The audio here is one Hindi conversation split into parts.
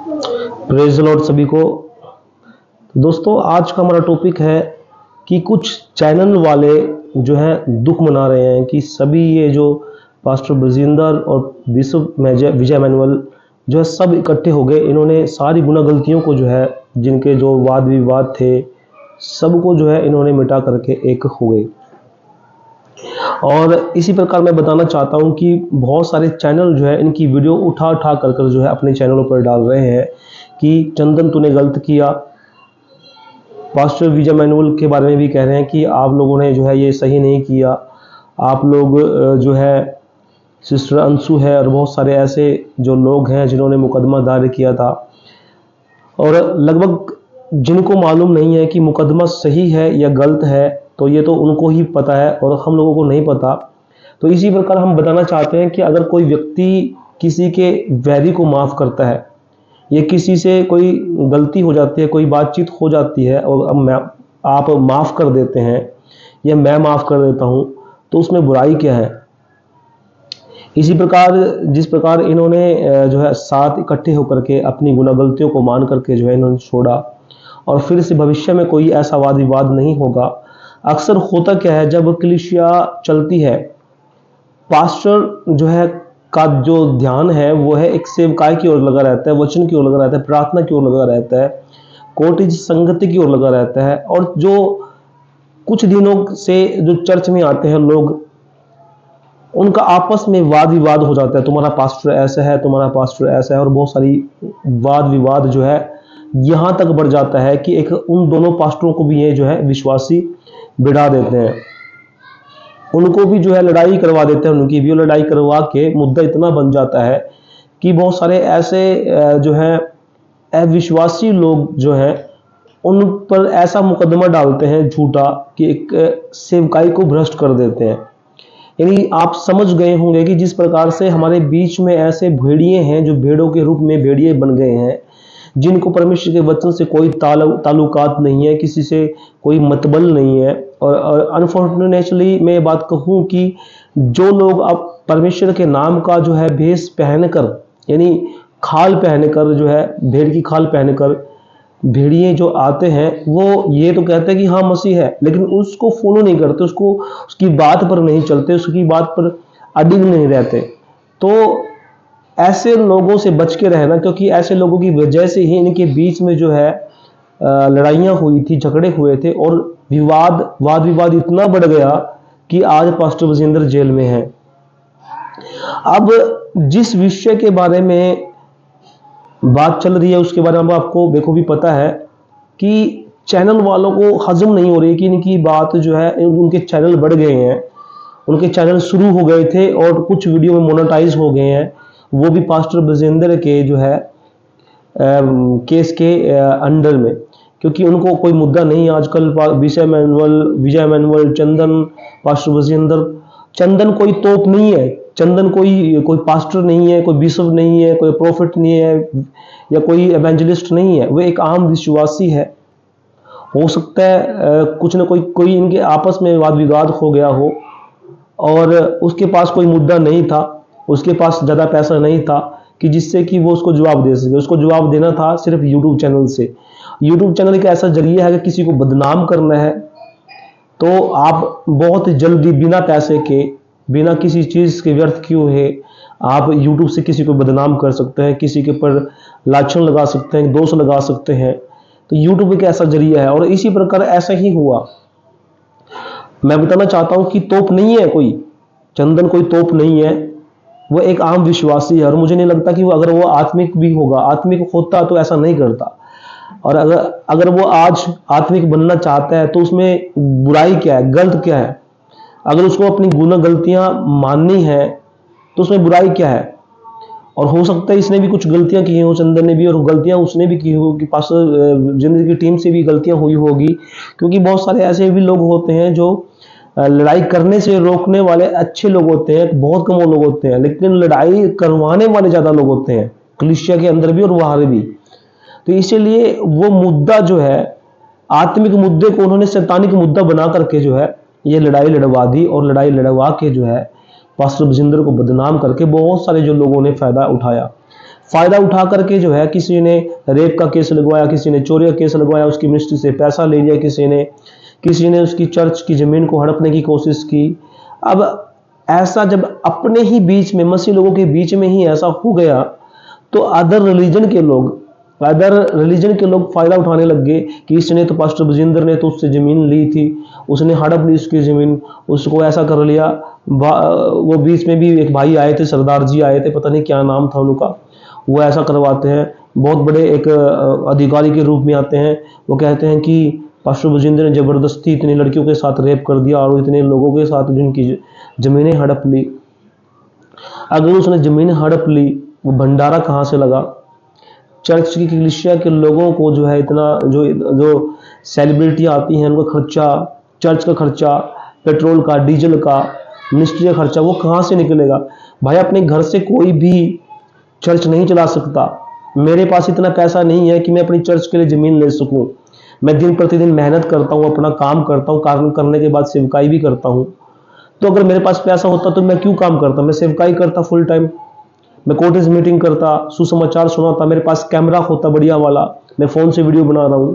प्रेज़ द लॉर्ड सभी को। दोस्तों, आज का हमारा टॉपिक है कि कुछ चैनल वाले जो हैं दुख मना रहे हैं कि सभी ये जो पास्टर ब्रजेंद्र और बिशप विजय एमैनुअल जो है सब इकट्ठे हो गए। इन्होंने सारी गुनाह गलतियों को जो है, जिनके जो वाद विवाद थे, सबको जो है इन्होंने मिटा करके एक हो गए। और इसी प्रकार मैं बताना चाहता हूं कि बहुत सारे चैनल जो है इनकी वीडियो उठा उठा कर जो है अपने चैनलों पर डाल रहे हैं कि चंदन तूने गलत किया। पास्टर विजय एमैनुअल के बारे में भी कह रहे हैं कि आप लोगों ने जो है ये सही नहीं किया। आप लोग जो है सिस्टर अंशु है और बहुत सारे ऐसे जो लोग हैं जिन्होंने मुकदमा दायर किया था, और लगभग जिनको मालूम नहीं है कि मुकदमा सही है या गलत है, तो ये तो उनको ही पता है और हम लोगों को नहीं पता। तो इसी प्रकार हम बताना चाहते हैं कि अगर कोई व्यक्ति किसी के वैरी को माफ़ करता है या किसी से कोई गलती हो जाती है, कोई बातचीत हो जाती है और अब आप माफ़ कर देते हैं या मैं माफ़ कर देता हूँ, तो उसमें बुराई क्या है। इसी प्रकार जिस प्रकार इन्होंने जो है साथ इकट्ठे होकर के अपनी गुनाह गलतियों को मान करके जो है इन्होंने छोड़ा, और फिर से भविष्य में कोई ऐसा वाद विवाद नहीं होगा। अक्सर होता क्या है, जब कलीसिया चलती है, पास्टर जो है का जो ध्यान है वो है एक सेवकाई की ओर लगा रहता है, वचन की ओर लगा रहता है, प्रार्थना की ओर लगा रहता है, कोटिज संगति की ओर लगा रहता है। और जो कुछ दिनों से जो चर्च में आते हैं लोग, उनका आपस में वाद विवाद हो जाता है, तुम्हारा पास्टर ऐसा है, तुम्हारा पास्टर ऐसा है, और बहुत सारी वाद विवाद जो है यहां तक बढ़ जाता है कि एक उन दोनों पास्टरों को भी ये जो है विश्वासी बिड़ा देते हैं, उनको भी जो है लड़ाई करवा देते हैं। उनकी भी लड़ाई करवा के मुद्दा इतना बन जाता है कि बहुत सारे ऐसे जो है अविश्वासी लोग जो हैं उन पर ऐसा मुकदमा डालते हैं झूठा कि एक सेवकाई को भ्रष्ट कर देते हैं। यानी आप समझ गए होंगे कि जिस प्रकार से हमारे बीच में ऐसे भेड़िए हैं जो भेड़ों के रूप में भेड़िए बन गए हैं, जिनको परमेश्वर के वचन से कोई ताल्लुकात नहीं है, किसी से कोई मतबल नहीं है। और अनफॉर्चुनेटली मैं ये बात कहूँ कि जो लोग अब परमेश्वर के नाम का जो है भेष पहनकर, यानी खाल पहनकर, जो है भेड़ की खाल पहनकर भेड़िए जो आते हैं, वो ये तो कहते हैं कि हाँ मसीह है, लेकिन उसको फॉलो नहीं करते, उसको उसकी बात पर नहीं चलते, उसकी बात पर अडिग नहीं रहते। तो ऐसे लोगों से बच के रहना, क्योंकि ऐसे लोगों की वजह से ही इनके बीच में जो है लड़ाइयाँ हुई थी, झगड़े हुए थे, और वाद विवाद इतना बढ़ गया कि आज पास्टर ब्रजेंद्र जेल में है। अब जिस विषय के बारे में बात चल रही है उसके बारे में आपको बेखूबी पता है कि चैनल वालों को हजम नहीं हो रही कि इनकी बात जो है, उनके चैनल बढ़ गए हैं, उनके चैनल शुरू हो गए थे और कुछ वीडियो में मोनेटाइज हो गए हैं, वो भी पास्टर ब्रजेंद्र के जो है केस के अंडर में, क्योंकि उनको कोई मुद्दा नहीं। आजकल विजय एमैनुअल, चंदन, पास्टर ब्रजेंद्र, चंदन कोई तोप नहीं है, चंदन कोई पास्टर नहीं है, कोई बिशप नहीं है, कोई प्रॉफिट नहीं है या कोई एवेंजलिस्ट नहीं है, वो एक आम विश्वासी है। हो सकता है कुछ ना कोई इनके आपस में वाद विवाद हो गया हो और उसके पास कोई मुद्दा नहीं था, उसके पास ज़्यादा पैसा नहीं था कि जिससे कि वो उसको जवाब दे सके। उसको जवाब देना था सिर्फ यूट्यूब चैनल से। यूट्यूब चैनल एक ऐसा जरिया है कि किसी को बदनाम करना है तो आप बहुत जल्दी बिना पैसे के, बिना किसी चीज़ के व्यर्थ क्यों है, आप यूट्यूब से किसी को बदनाम कर सकते हैं, किसी के ऊपर लाछन लगा सकते हैं, दोष लगा सकते हैं। तो यूट्यूब एक ऐसा जरिया है, और इसी प्रकार ऐसा ही हुआ। मैं बताना चाहता हूं कि तोप नहीं है कोई, चंदन कोई तोप नहीं है, वो एक आम विश्वासी है। और मुझे नहीं लगता कि वो, अगर वो आत्मिक भी होगा, आत्मिक होता तो ऐसा नहीं करता। और अगर वो आज आत्मिक बनना चाहता है तो उसमें बुराई क्या है, गलत क्या है? अगर उसको अपनी गुनाह गलतियां माननी है तो उसमें बुराई क्या है? और हो सकता है इसने भी कुछ गलतियां की हो, चंदन ने भी, और गलतियां उसने भी की होगी, पास्टर जिंदगी की टीम से भी गलतियां हुई होगी, क्योंकि बहुत सारे ऐसे भी लोग होते हैं जो लड़ाई करने से रोकने वाले अच्छे लोग होते हैं, बहुत कम लोग होते हैं, लेकिन लड़ाई करवाने वाले ज्यादा लोग होते हैं, कलीसिया के अंदर भी और बाहर भी। तो इसीलिए वो मुद्दा जो है, आत्मिक मुद्दे को उन्होंने शैतानिक मुद्दा बना करके जो है ये लड़ाई लड़वा दी, और लड़ाई लड़वा के जो है पास्टर ब्रजेंद्र को बदनाम करके बहुत सारे जो लोगों ने फायदा उठाया। फायदा उठा करके जो है किसी ने रेप का केस लगवाया, किसी ने चोरी का केस लगवाया, उसकी मिनिस्ट्री से पैसा ले लिया, किसी ने उसकी चर्च की जमीन को हड़पने की कोशिश की। अब ऐसा जब अपने ही बीच में, मसीह लोगों के बीच में ही ऐसा हो गया, तो अदर रिलीजन के लोग फायदा उठाने लग गए कि इसने तो, पास्टर बजिंदर ने तो उससे जमीन ली थी, उसने हड़प ली उसकी जमीन, उसको ऐसा कर लिया। वो बीच में भी एक भाई आए थे, सरदार जी आए थे, पता नहीं क्या नाम था उनका, वो ऐसा करवाते हैं, बहुत बड़े एक अधिकारी के रूप में आते हैं। वो कहते हैं कि पास्टर बजिंदर ने जबरदस्ती इतनी लड़कियों के साथ रेप कर दिया और इतने लोगों के साथ जिनकी जमीनें हड़प ली। अगर उसने जमीन हड़प ली, वो भंडारा कहाँ से लगा? चर्च की कलीसिया के लोगों को जो है इतना, जो सेलिब्रिटी आती हैं, उनका खर्चा, चर्च का खर्चा, पेट्रोल का, डीजल का, मिनिस्ट्री का खर्चा, वो कहाँ से निकलेगा? भाई अपने घर से कोई भी चर्च नहीं चला सकता। मेरे पास इतना पैसा नहीं है कि मैं अपनी चर्च के लिए जमीन ले सकूं। मैं दिन प्रतिदिन मेहनत करता हूं, अपना काम करता हूं, काम करने के बाद सेवकाई भी करता हूं। तो अगर मेरे पास पैसा होता तो मैं क्यों काम करता? मैं सेवकाई करता फुल टाइम, मैं कोटेज मीटिंग करता, सुसमाचार सुनाता, मेरे पास कैमरा होता बढ़िया वाला, मैं फोन से वीडियो बना रहा हूँ,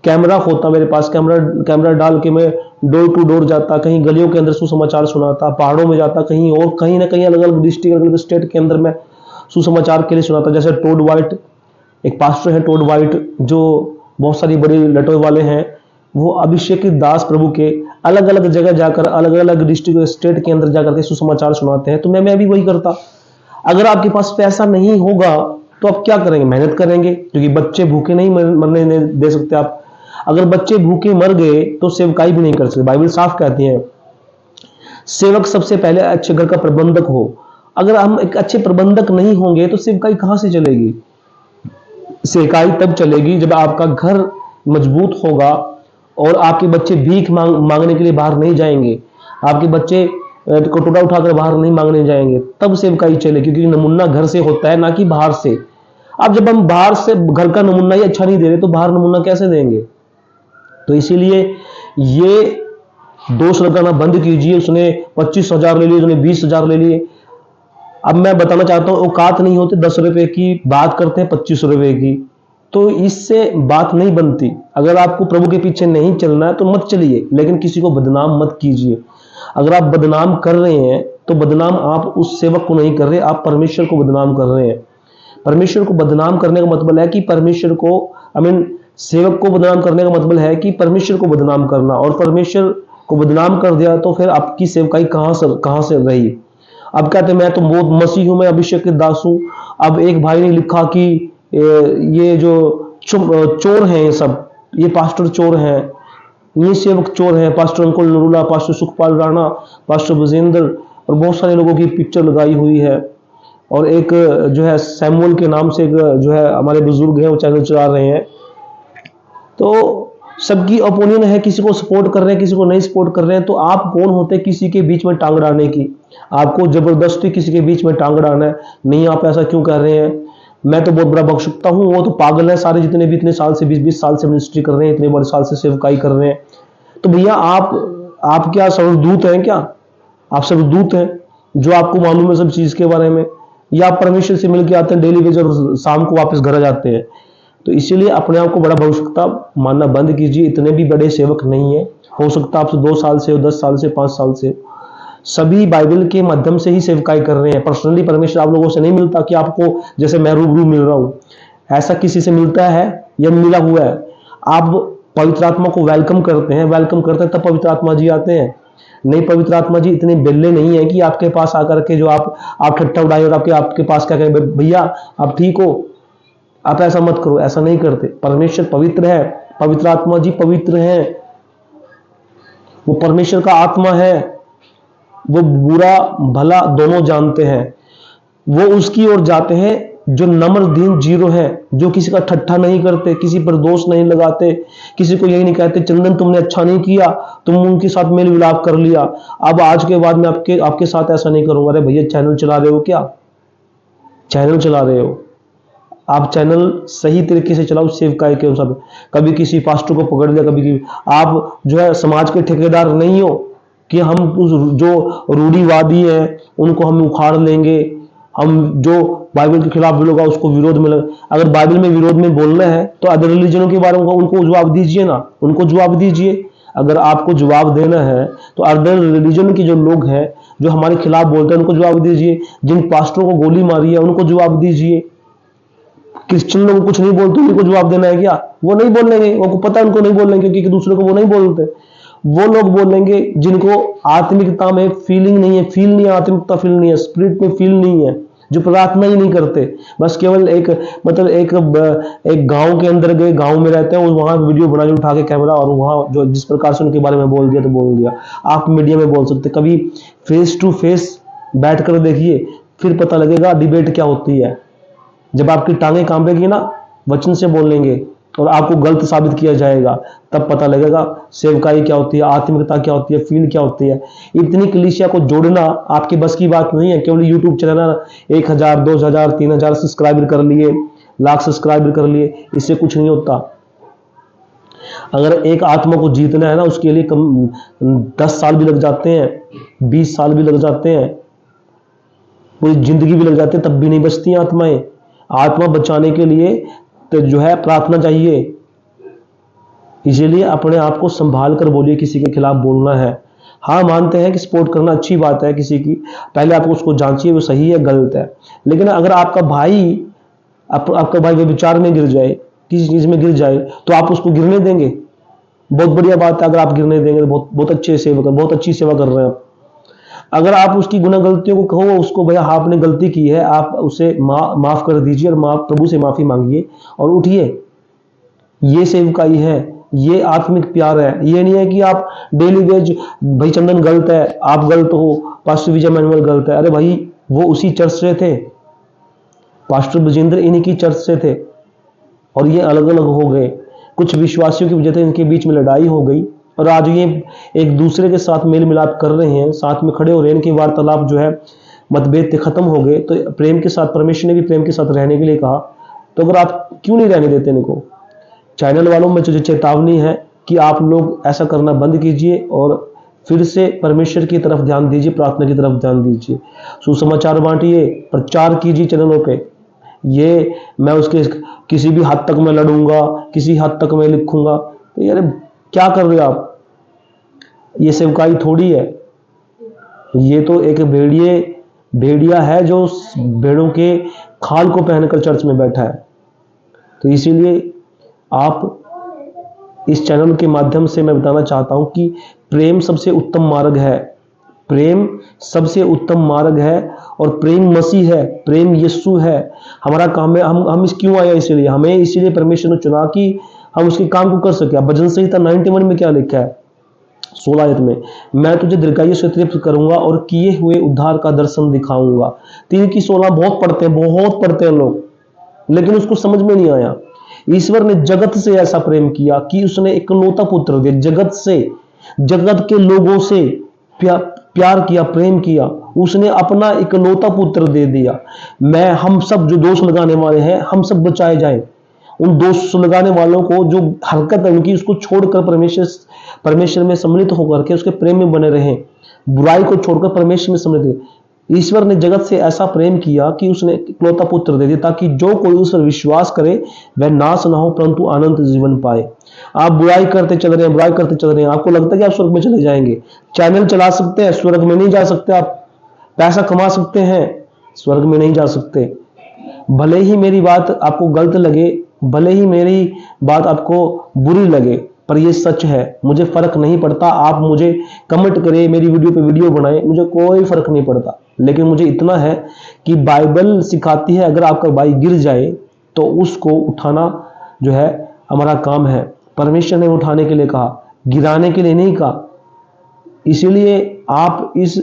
कैमरा होता मेरे पास, कैमरा डाल के मैं डोर टू डोर जाता, कहीं गलियों के अंदर सुसमाचार सुनाता, पहाड़ों में जाता, कहीं और कहीं ना कहीं अलग अलग डिस्ट्रिक्ट, अलग अलग स्टेट के अंदर मैं सुसमाचार के लिए सुनाता। जैसे टोड वाइट, एक पास्टर है टोड वाइट, जो बहुत सारी बड़ी लटों वाले हैं, वो अभिषेक दास प्रभु के अलग अलग जगह जाकर, अलग अलग डिस्ट्रिक्ट स्टेट के अंदर जाकर के सुसमाचार सुनाते हैं। तो मैं भी वही करता। अगर आपके पास पैसा नहीं होगा तो आप क्या करेंगे? मेहनत करेंगे, क्योंकि बच्चे भूखे नहीं मरने नहीं दे सकते आप। अगर बच्चे भूखे मर गए तो सेवकाई भी नहीं कर सकते। बाइबल साफ कहती है, सेवक सबसे पहले अच्छे घर का प्रबंधक हो। अगर हम एक अच्छे प्रबंधक नहीं होंगे तो सेवकाई कहां से चलेगी? सेवकाई तब चलेगी जब आपका घर मजबूत होगा और आपके बच्चे भीख मांगने के लिए बाहर नहीं जाएंगे, आपके बच्चे कटोरा उठाकर बाहर नहीं मांगने जाएंगे, तब सेवकाई चलेगी। क्योंकि नमूना घर से होता है, ना कि बाहर से। अब जब हम बाहर से घर का नमूना ही अच्छा नहीं दे रहे तो बाहर नमूना कैसे देंगे? तो इसीलिए ये दोष लगाना बंद कीजिए। उसने 25,000 ले लिए, उसने 20,000 ले लिए। अब मैं बताना चाहता हूं, औकात नहीं होते 10 रुपए की, बात करते हैं 25 रुपए की, तो इससे बात नहीं बनती। अगर आपको प्रभु के पीछे नहीं चलना है तो मत चलिए, लेकिन किसी को बदनाम मत कीजिए। अगर आप बदनाम कर रहे हैं तो बदनाम आप उस सेवक को नहीं कर रहे, आप परमेश्वर को बदनाम कर रहे हैं। परमेश्वर को बदनाम करने का मतलब है कि परमेश्वर को, सेवक को बदनाम करने का मतलब है कि परमेश्वर को बदनाम करना। और परमेश्वर को बदनाम कर दिया तो फिर आपकी सेवकाई कहां से रही? अब कहते मैं तो बहुत मसीह हूं, मैं अभिषेक के दास हूं। अब एक भाई ने लिखा कि ये जो चोर हैं, ये सब, ये पास्टर चोर हैं, ये सेवक चोर हैं। Pastor Ankul Narula, pastor Sukhpal Rana, pastor Bajendra और बहुत सारे लोगों की पिक्चर लगाई हुई है। और एक जो है सैमुअल के नाम से एक जो है हमारे बुजुर्ग हैं, वो चैनल चला रहे हैं। तो सबकी ओपिनियन है, किसी को सपोर्ट कर रहे हैं, किसी को नहीं सपोर्ट कर रहे हैं। तो आप कौन होते किसी के बीच में टांग डालने की? आपको जबरदस्ती किसी के बीच में टांग डालना है? नहीं, आप ऐसा क्यों कर रहे हैं? मैं तो बहुत बड़ा बक सकता हूँ, वो तो पागल है सारे, जितने भी इतने साल से 20-20 साल से मिनिस्ट्री कर रहे हैं, इतने बड़े साल से सेवकाई कर रहे हैं। तो भैया आप क्या सर्वदूत हैं? क्या आप सर्वदूत हैं जो आपको मालूम है सब चीज के बारे में? या आप परमेश्वर से मिलके आते हैं डेली बेस और शाम को वापस घर आ जाते हैं? तो इसीलिए अपने आप को बड़ा भविष्यता मानना बंद कीजिए। इतने भी बड़े सेवक नहीं है, हो सकता है आपसे 2 साल से, 10 साल से, 5 साल से। सभी बाइबल के माध्यम से ही सेवकाई कर रहे हैं। पर्सनली परमेश्वर आप लोगों से नहीं मिलता कि आपको जैसे मैं रूबरू मिल रहा हूं, ऐसा किसी से मिलता है या मिला हुआ है? आप पवित्र आत्मा को वेलकम करते हैं, तब पवित्र आत्मा जी आते हैं। नहीं, पवित्र आत्मा जी इतने बेल्ले नहीं है कि आपके पास आकर के जो आप ठट्टा उड़ाए और आपके पास क्या कहें, भैया आप ठीक हो, आप ऐसा मत करो। ऐसा नहीं करते। परमेश्वर पवित्र है, पवित्र आत्मा जी पवित्र है, वो परमेश्वर का आत्मा है, वो बुरा भला दोनों जानते हैं। वो उसकी ओर जाते हैं जो नम्र दीन जीरो है, जो किसी का ठट्ठा नहीं करते, किसी पर दोष नहीं लगाते, किसी को यही नहीं कहते चंदन तुमने अच्छा नहीं किया, तुम उनके साथ मेल विलाप कर लिया, अब आज के बाद मैं आपके साथ ऐसा नहीं करूंगा। अरे भैया, चैनल चला रहे हो क्या? चैनल चला रहे हो आप, चैनल सही तरीके से चलाओ, सेवकाई के अनुसार। कभी किसी पास्टर को पकड़ लिया, कभी आप जो है समाज के ठेकेदार नहीं हो कि हम उस जो रूढ़ीवादी है उनको हम उखाड़ लेंगे, हम जो बाइबल के खिलाफ बोलेगा उसको विरोध में अगर बाइबल में विरोध में बोलना है तो अदर रिलीजनों के बारे में उनको जवाब दीजिए ना, उनको जवाब दीजिए। अगर आपको जवाब देना है तो अदर रिलीजन के जो लोग हैं जो हमारे खिलाफ बोलते हैं उनको जवाब दीजिए। जिन पास्टरों को गोली मारी है उनको जवाब दीजिए। क्रिश्चियन लोग कुछ नहीं बोलते, उनको जवाब देना है क्या? वो नहीं बोलेंगे, उनको पता है उनको नहीं बोलेंगे क्योंकि दूसरे को वो नहीं बोलते। वो लोग बोलेंगे जिनको आत्मिकता में फीलिंग नहीं है, फील नहीं है, आत्मिकता फील नहीं है, स्पिरिट में फील नहीं है, जो प्रार्थना ही नहीं करते, बस केवल एक मतलब एक गांव के अंदर गए, गांव में रहते हैं, वहां वीडियो बना के उठा के कैमरा और वहां जो जिस प्रकार से उनके बारे में बोल दिया तो बोल दिया। आप मीडिया में बोल सकते, कभी फेस टू फेस बैठ कर देखिए, फिर पता लगेगा डिबेट क्या होती है। जब आपकी टांगें कांपेगी ना, वचन से बोलेंगे और आपको गलत साबित किया जाएगा, तब पता लगेगा सेवकाई क्या होती है, आत्मिकता क्या होती है, फील क्या होती है। इतनी कलीसिया को जोड़ना आपकी बस की बात नहीं है। केवल यूट्यूब चैनल 1000 2000 3000 सब्सक्राइबर कर लिए, लाख सब्सक्राइबर कर लिए, इससे कुछ नहीं होता। अगर एक आत्मा को जीतना है ना, उसके लिए कम 10 साल भी लग जाते हैं, 20 साल भी लग जाते हैं, पूरी जिंदगी भी लग जाती है, तब भी नहीं बचती आत्माएं। आत्मा बचाने के लिए तो जो है प्रार्थना चाहिए। इसीलिए अपने आप को संभाल कर बोलिए, किसी के खिलाफ बोलना है। हाँ, मानते हैं कि सपोर्ट करना अच्छी बात है किसी की, पहले आप उसको जांचिए वो सही है गलत है। लेकिन अगर आपका भाई व्यभिचार में गिर जाए, किसी चीज में गिर जाए, तो आप उसको गिरने देंगे? बहुत बढ़िया बात है अगर आप गिरने देंगे, बहुत अच्छे सेवा कर, बहुत अच्छी सेवा कर रहे हैं आप। अगर आप उसकी गुनाह गलतियों को कहो उसको, भैया आपने गलती की है, आप उसे माफ कर दीजिए और प्रभु से माफी मांगिए और उठिए। ये सेवकाई है, ये आत्मिक प्यार है। ये नहीं है कि आप डेली वेज, भाई चंदन गलत है, आप गलत हो, पास्टर विजय मैनुअल गलत है। अरे भाई, वो उसी चर्च से थे, पास्टर बजिंदर इन्हीं की चर्च से थे और ये अलग अलग हो गए। कुछ विश्वासियों की वजह से इनके बीच में लड़ाई हो गई और आज ये एक दूसरे के साथ मेल मिलाप कर रहे हैं, साथ में खड़े हो रहे हैं। इनकी वार्तालाप जो है, मतभेद खत्म हो गए। तो प्रेम के साथ, परमेश्वर ने भी प्रेम के साथ रहने के लिए कहा, तो अगर आप क्यों नहीं रहने देते इनको? चैनल वालों में जो चेतावनी है कि आप लोग ऐसा करना बंद कीजिए और फिर से परमेश्वर की तरफ ध्यान दीजिए, प्रार्थना की तरफ ध्यान दीजिए, सुसमाचार बांटिए, प्रचार कीजिए चैनलों पे। ये मैं उसके किसी भी हद तक मैं लड़ूंगा, किसी हद तक मैं लिखूंगा, तो यार क्या कर रहे हो आप? ये सेवकाई थोड़ी है। ये तो एक भेड़िया है जो भेड़ों के खाल को पहनकर चर्च में बैठा है। तो इसीलिए आप इस चैनल के माध्यम से मैं बताना चाहता हूं कि प्रेम सबसे उत्तम मार्ग है, प्रेम सबसे उत्तम मार्ग है और प्रेम मसीह है, प्रेम यीशु है। हमारा काम है, हम इस क्यों आया, इसीलिए हमें, इसीलिए परमेश्वर ने चुना कि हम उसके काम को कर सके। भजन संहिता 91 में क्या लिखा है, 16 आयत में, मैं तुझे दीर्घायु से तृप्त करूंगा और किए हुए उद्धार का दर्शन दिखाऊंगा। 3 की 16 बहुत पढ़ते हैं लोग, लेकिन उसको समझ में नहीं आया। ईश्वर ने जगत से ऐसा प्रेम किया कि उसने इकलौता पुत्र दिया, जगत के लोगों से प्यार किया, प्रेम किया, उसने अपना इकलौता पुत्र दे दिया। हम सब जो दोष लगाने वाले हैं, हम सब बचाए जाए। उन दोष लगाने वालों को जो हरकत है उनकी, उसको छोड़कर परमेश्वर में सम्मिलित होकर के उसके प्रेम में बने रहें। बुराई को छोड़कर परमेश्वर में सम्मिलित। ईश्वर ने जगत से ऐसा प्रेम किया कि उसने इकलौता पुत्र दे दिया, ताकि जो कोई उस पर विश्वास करे वह नाश ना हो परंतु अनंत जीवन पाए। आप बुराई करते चल रहे हैं, आपको लगता है कि आप स्वर्ग में चले जाएंगे। चैनल चला सकते हैं, स्वर्ग में नहीं जा सकते। आप पैसा कमा सकते हैं, स्वर्ग में नहीं जा सकते। भले ही मेरी बात आपको गलत लगे, भले ही मेरी बात आपको बुरी लगे, पर ये सच है। मुझे फर्क नहीं पड़ता, आप मुझे कमेंट करें, मेरी वीडियो पे वीडियो बनाएं, मुझे कोई फर्क नहीं पड़ता। लेकिन मुझे इतना है कि बाइबल सिखाती है अगर आपका भाई गिर जाए तो उसको उठाना जो है हमारा काम है। परमेश्वर ने उठाने के लिए कहा, गिराने के लिए नहीं कहा। इसीलिए आप इस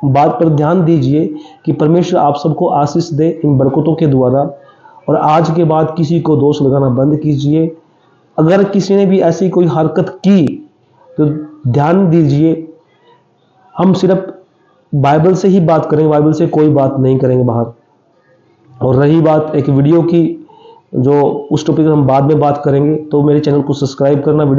बात पर ध्यान दीजिए कि परमेश्वर आप सबको आशीष दे इन बरकतों के द्वारा। और आज के बाद किसी को दोष लगाना बंद कीजिए। अगर किसी ने भी ऐसी कोई हरकत की तो ध्यान दीजिए, हम सिर्फ बाइबल से ही बात करेंगे, बाइबल से कोई बात नहीं करेंगे बाहर। और रही बात एक वीडियो की, जो उस टॉपिक पर हम बाद में बात करेंगे, तो मेरे चैनल को सब्सक्राइब करना, वीडियो